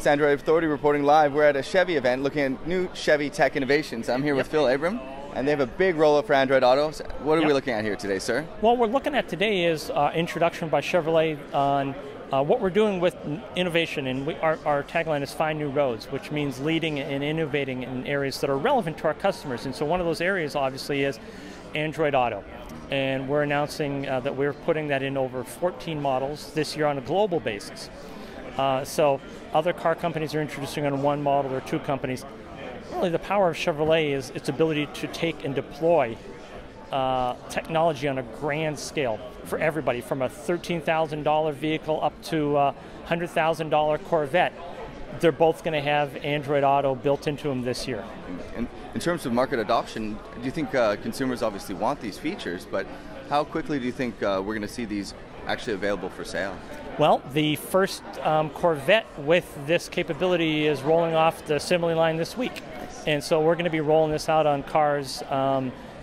It's Android Authority reporting live. We're at a Chevy event looking at new Chevy tech innovations. I'm here with Phil Abram, and they have a big rollout for Android Auto. What are we looking at here today, sir? What we're looking at today is introduction by Chevrolet on what we're doing with innovation, and our tagline is Find New Roads, which means leading and innovating in areas that are relevant to our customers. And so one of those areas obviously is Android Auto. And we're announcing that we're putting that in over 14 models this year on a global basis. So other car companies are introducing on one model or two companies. Really the power of Chevrolet is its ability to take and deploy technology on a grand scale for everybody, from a $13,000 vehicle up to a $100,000 Corvette. They're both going to have Android Auto built into them this year. And in terms of market adoption, do you think consumers obviously want these features, but how quickly do you think we're going to see these actually available for sale? Well, the first Corvette with this capability is rolling off the assembly line this week. And so we're going to be rolling this out on cars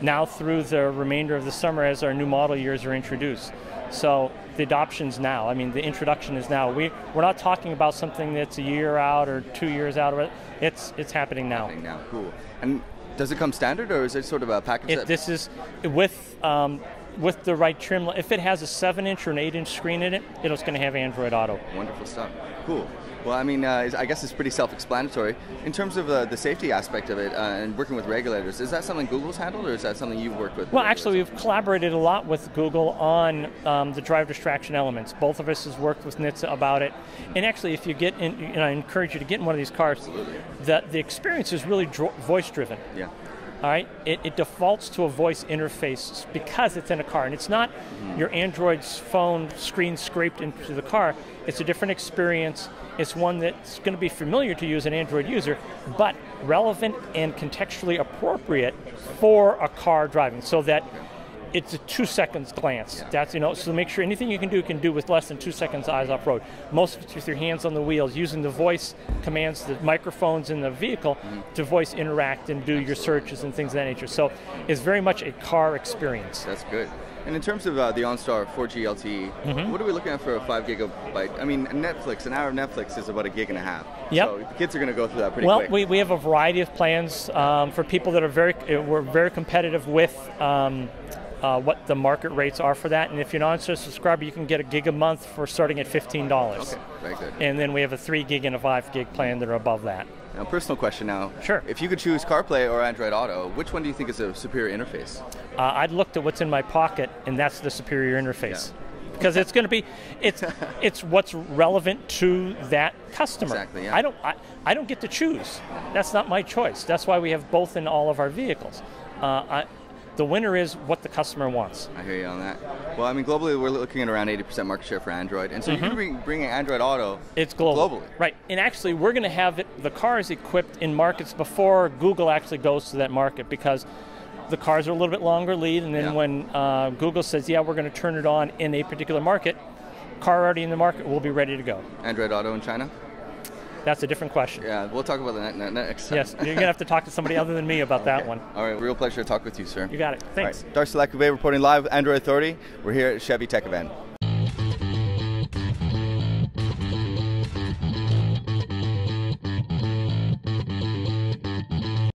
now through the remainder of the summer as our new model years are introduced. So the adoption's now. I mean, the introduction is now. We're not talking about something that's a year out or 2 years out. It's happening now. Cool. And does it come standard, or is it sort of a package? This is with the right trim. If it has a 7-inch or an 8-inch screen in it, it's going to have Android Auto. Wonderful stuff. Cool. Well, I mean, I guess it's pretty self-explanatory. In terms of the safety aspect of it and working with regulators, is that something Google's handled, or is that something you've worked with? Well, actually, we've collaborated a lot with Google on the drive distraction elements. Both of us has worked with NHTSA about it. And actually, if you get in, and I encourage you to get in one of these cars, the experience is really voice-driven. Yeah. All right, it defaults to a voice interface because it's in a car, and it's not your Android's phone screen scraped into the car. It's a different experience. It's one that's going to be familiar to you as an Android user, but relevant and contextually appropriate for a car driving, so that it's a 2 seconds glance. That's, so make sure anything you can do with less than 2 seconds eyes off road. Most of it's with your hands on the wheels, using the voice commands, the microphones in the vehicle to voice interact and do your searches and things of that nature. So it's very much a car experience. That's good. And in terms of the OnStar 4G LTE, what are we looking at for a 5 gigabyte? I mean, Netflix, an hour of Netflix is about 1.5 gigs. Yep. So the kids are going to go through that pretty quick. Well, we have a variety of plans for people that are we're very competitive with what the market rates are for that. And if you're an OnStar subscriber, you can get 1 gig a month for starting at $15. Okay, very good. And then we have a 3 gig and a 5 gig plan that are above that. Now, personal question now. Sure. If you could choose CarPlay or Android Auto, which one do you think is a superior interface? I'd looked at what's in my pocket, and that's the superior interface. Yeah. Because it's going to be, it's what's relevant to that customer. Exactly, yeah. I don't get to choose. That's not my choice. That's why we have both in all of our vehicles. The winner is what the customer wants. I hear you on that. Well, I mean, globally, we're looking at around 80% market share for Android. And so you're bringing Android Auto globally. Right. And actually, we're going to have the cars equipped in markets before Google actually goes to that market, because the cars are a little bit longer lead. And then when Google says, yeah, we're going to turn it on in a particular market, car already in the market will be ready to go. Android Auto in China? That's a different question. Yeah, we'll talk about that next time. Yes, you're going to have to talk to somebody other than me about that one. All right, real pleasure to talk with you, sir. You got it. Thanks. All right. Darcy Lacouvé reporting live, Android Authority. We're here at Chevy Tech Event.